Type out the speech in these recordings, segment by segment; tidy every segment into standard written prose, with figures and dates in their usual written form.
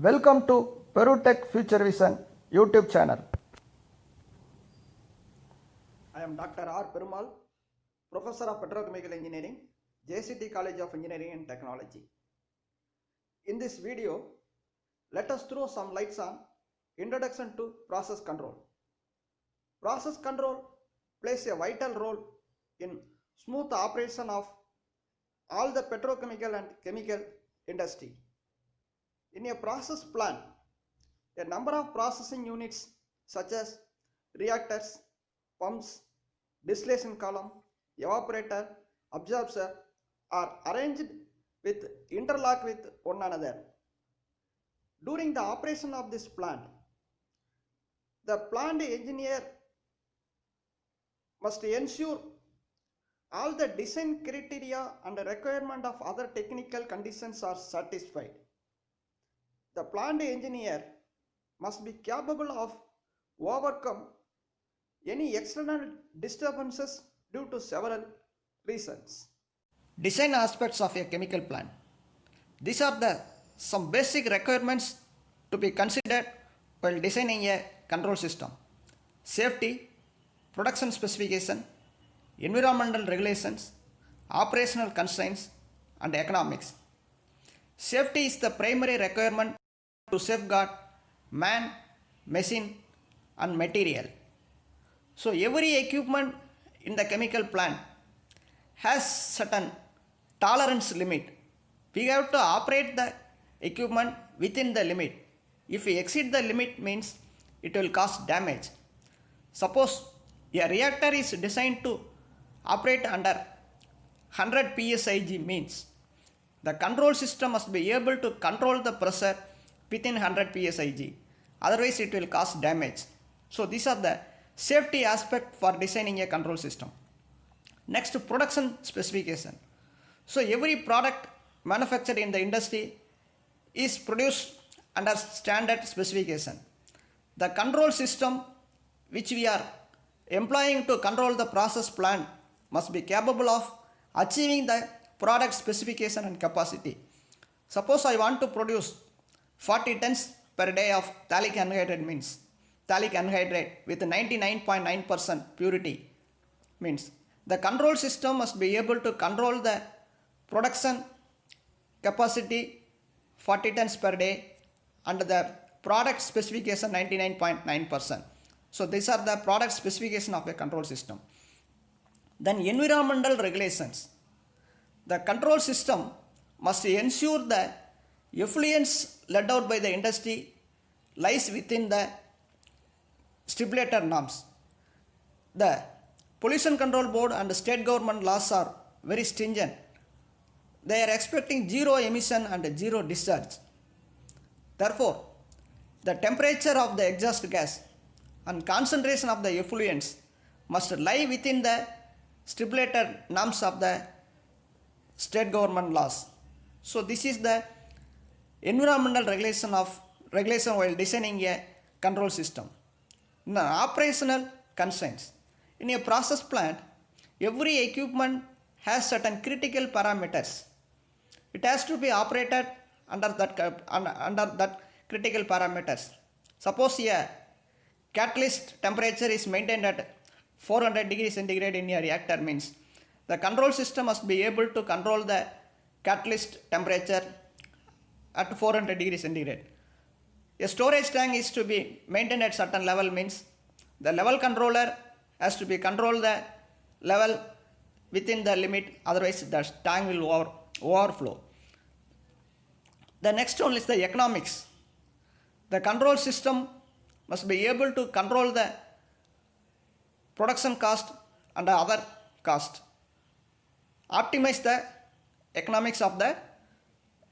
Welcome to Perutech Future Vision YouTube channel. I am Dr. R. Perumal, Professor of Petrochemical Engineering, JCT College of Engineering and Technology. In this video, let us throw some lights on Introduction to Process Control. Process control plays a vital role in smooth operation of all the petrochemical and chemical industry. In a process plant, a number of processing units such as reactors, pumps, distillation column, evaporator, absorber are arranged with interlock with one another. During the operation of this plant, the plant engineer must ensure all the design criteria and requirement of other technical conditions are satisfied. The plant engineer must be capable of overcome any external disturbances due to several reasons. Design aspects of a chemical plant. These are the some basic requirements to be considered while designing a control system. Safety, production specification, environmental regulations, operational constraints, and economics. Safety is the primary requirement to safeguard man, machine, and material. So every equipment in the chemical plant has certain tolerance limit. We have to operate the equipment within the limit. If we exceed the limit means it will cause damage. Suppose a reactor is designed to operate under 100 psig means the control system must be able to control the pressure within 100 psig. Otherwise it will cause damage. So these are the safety aspect for designing a control system. Next, production specification. So every product manufactured in the industry is produced under standard specification. The control system which we are employing to control the process plant must be capable of achieving the product specification and capacity. Suppose I want to produce 40 tons per day of phthalic anhydride means phthalic anhydride with 99.9% purity means the control system must be able to control the production capacity 40 tons per day and the product specification 99.9%. So these are the product specification of a control system. Then environmental regulations. The control system must ensure the effluents let out by the industry lies within the stipulated norms. The Pollution Control Board and the state government laws are very stringent. They are expecting zero emission and zero discharge. Therefore, the temperature of the exhaust gas and concentration of the effluents must lie within the stipulated norms of the state government laws. So this is the environmental regulation while designing a control system. Now, operational constraints. In a process plant, every equipment has certain critical parameters. It has to be operated under that critical parameters. Suppose a catalyst temperature is maintained at 400 degrees centigrade in a reactor means the control system must be able to control the catalyst temperature at 400 degrees centigrade. A storage tank is to be maintained at certain level means the level controller has to be control the level within the limit, otherwise the tank will overflow. The next one is the economics. The control system must be able to control the production cost and the other cost. Optimize the economics of the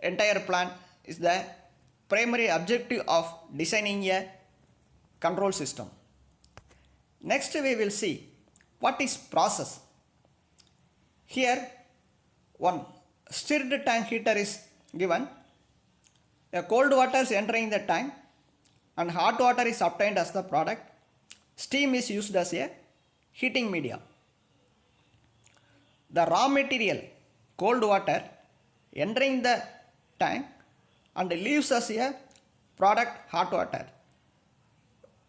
entire plant is the primary objective of designing a control system. Next we will see what is process. Here one stirred tank heater is given. A cold water is entering the tank and hot water is obtained as the product. Steam is used as a heating media. The raw material cold water entering the tank and leaves as a product hot water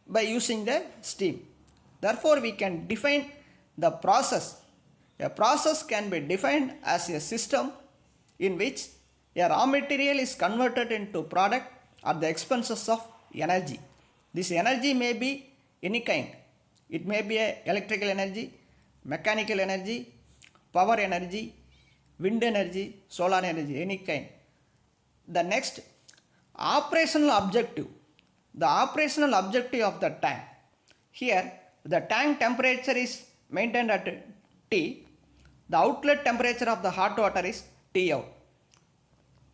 by using the steam. Therefore, we can define the process. A process can be defined as a system in which a raw material is converted into product at the expenses of energy. This energy may be any kind. It may be a electrical energy, mechanical energy, power energy, wind energy, solar energy, any kind. The next, operational objective. The operational objective of the tank. Here, the tank temperature is maintained at T. The outlet temperature of the hot water is T out.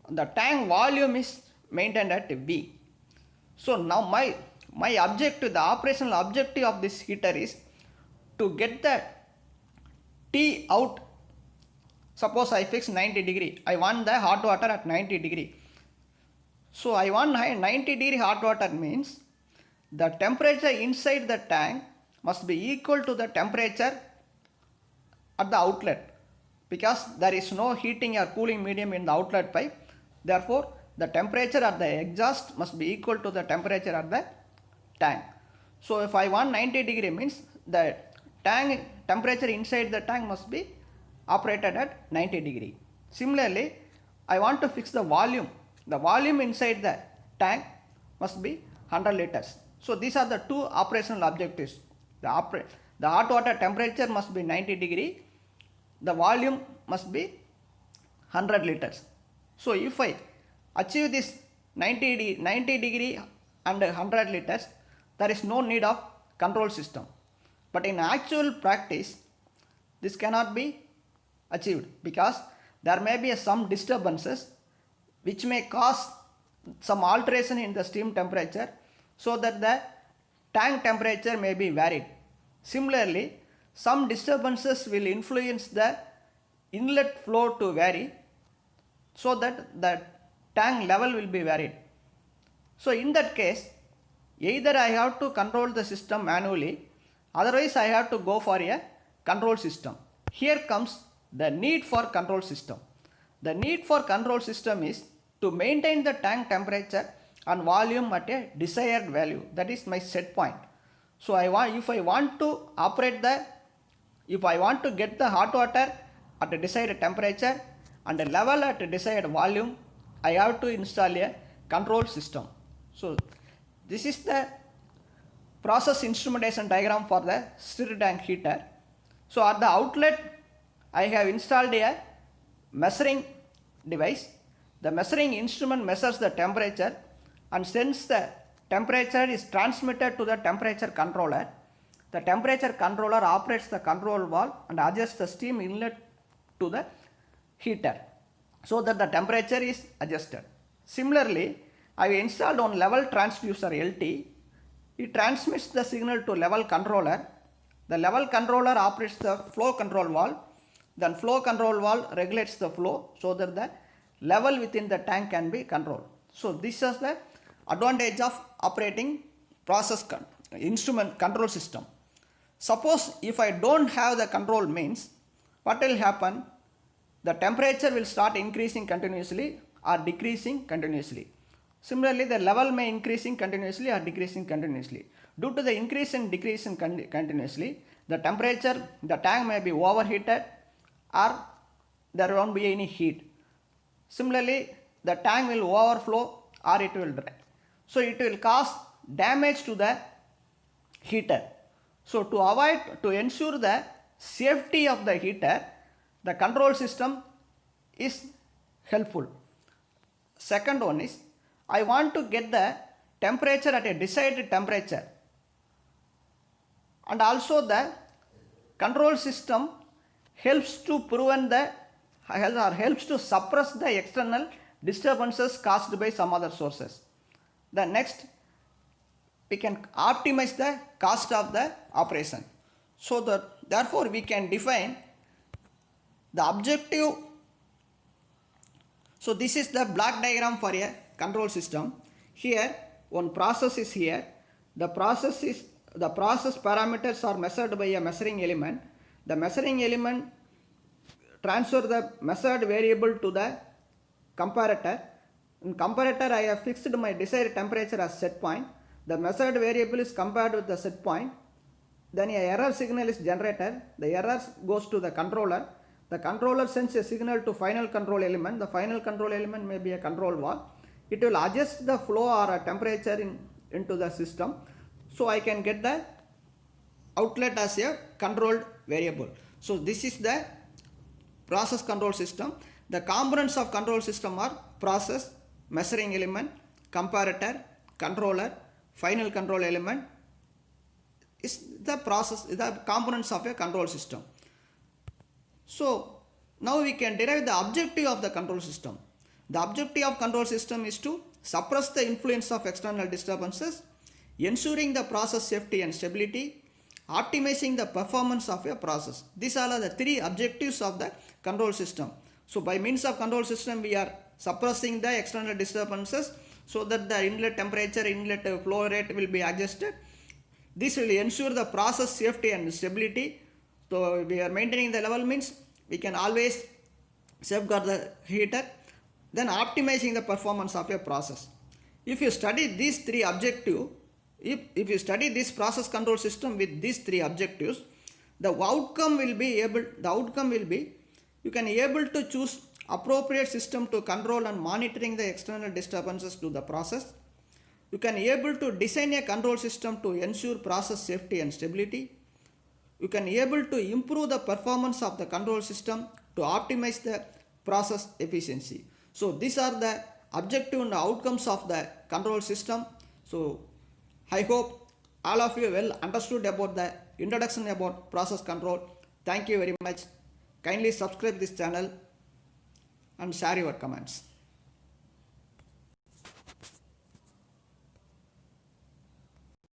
The tank volume is maintained at V. So now my objective, the operational objective of this heater is to get the T out. Suppose I fix 90 degree. I want the hot water at 90 degree. So I want 90 degree hot water means the temperature inside the tank must be equal to the temperature at the outlet, because there is no heating or cooling medium in the outlet pipe. Therefore, the temperature at the exhaust must be equal to the temperature at the tank. So if I want 90 degree means the tank temperature inside the tank must be operated at 90 degree. Similarly, I want to fix the volume. The volume inside the tank must be 100 liters. So these are the two operational objectives. The hot water temperature must be 90 degree. The volume must be 100 liters. So if I achieve this 90 degree and 100 liters, there is no need of control system. But in actual practice, this cannot be achieved because there may be some disturbances which may cause some alteration in the steam temperature, so that the tank temperature may be varied. Similarly, some disturbances will influence the inlet flow to vary, so that the tank level will be varied. So in that case, either I have to control the system manually, otherwise I have to go for a control system. Here comes the need for control system. The need for control system is to maintain the tank temperature and volume at a desired value. That is my set point. So if I want to get the hot water at a desired temperature and a level at a desired volume, I have to install a control system. So this is the process instrumentation diagram for the stirred tank heater. So at the outlet, I have installed a measuring device. The measuring instrument measures the temperature and since the temperature is transmitted to the temperature controller, the temperature controller operates the control valve and adjusts the steam inlet to the heater so that the temperature is adjusted. Similarly, I have installed one level transducer LT. It transmits the signal to level controller. The level controller operates the flow control valve. Then flow control valve regulates the flow so that the level within the tank can be controlled. So this is the advantage of operating process instrument control system. Suppose if I don't have the control means, what will happen? The temperature will start increasing continuously or decreasing continuously. Similarly, the level may increasing continuously or decreasing continuously. Due to the increase and decrease in continuously, the temperature, the tank may be overheated or there won't be any heat. Similarly, the tank will overflow or it will dry. So it will cause damage to the heater. So to ensure the safety of the heater, the control system is helpful. Second one is, I want to get the temperature at a desired temperature, and also the control system helps to prevent helps to suppress the external disturbances caused by some other sources. The next, we can optimize the cost of the operation. So therefore we can define the objective. So this is the block diagram for a control system. Here one process is here. The process parameters are measured by a measuring element. The measuring element transfer the measured variable to the comparator. In comparator, I have fixed my desired temperature as set point. The measured variable is compared with the set point. Then a error signal is generated. The error goes to the controller. The controller sends a signal to final control element. The final control element may be a control valve. It will adjust the flow or a temperature into the system. So I can get the outlet as a controlled variable. So this is the process control system. The components of control system are process, measuring element, comparator, controller, final control element. Is the process, the components of a control system. So now we can derive the objective of the control system. The objective of control system is to suppress the influence of external disturbances, ensuring the process safety and stability, optimizing the performance of a process. These are the three objectives of the control system. So by means of control system, we are suppressing the external disturbances so that the inlet temperature, inlet flow rate will be adjusted. This will ensure the process safety and stability. So we are maintaining the level means we can always safeguard the heater. Then optimizing the performance of a process. If you study these three objectives, if you study this process control system with these three objectives, the outcome will be you can able to choose appropriate system to control and monitoring the external disturbances to the process. You can able to design a control system to ensure process safety and stability. You can able to improve the performance of the control system to optimize the process efficiency. So these are the objective and outcomes of the control system. So I hope all of you well understood about the introduction about process control. Thank you very much. Kindly subscribe this channel and share your comments.